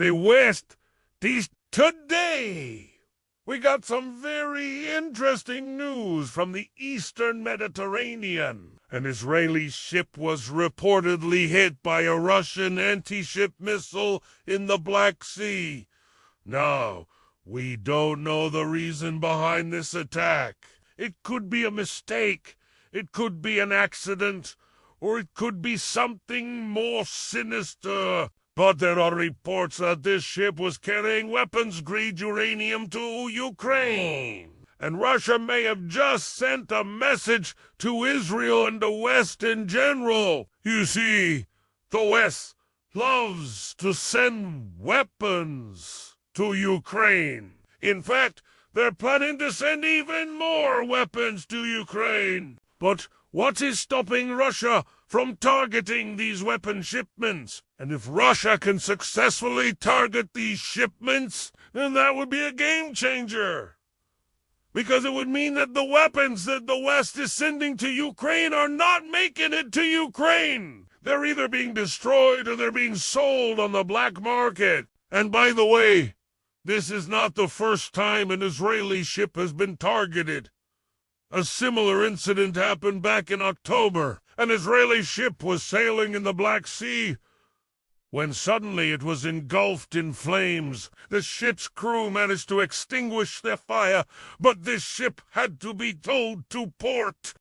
the West today. We got some very interesting news from the Eastern Mediterranean. An Israeli ship was reportedly hit by a Russian anti-ship missile in the Black Sea. Now, we don't know the reason behind this attack. It could be a mistake, it could be an accident, or it could be something more sinister. But there are reports that this ship was carrying weapons-grade uranium to Ukraine. And Russia may have just sent a message to Israel and the West in general. You see, the West loves to send weapons to Ukraine. In fact, they're planning to send even more weapons to Ukraine. But what is stopping Russia from targeting these weapon shipments? And if Russia can successfully target these shipments, then that would be a game changer. Because it would mean that the weapons that the West is sending to Ukraine are not making it to Ukraine. They're either being destroyed or they're being sold on the black market. And by the way, this is not the first time an Israeli ship has been targeted. A similar incident happened back in October. An Israeli ship was sailing in the Black Sea when suddenly it was engulfed in flames. The ship's crew managed to extinguish their fire, but this ship had to be towed to port.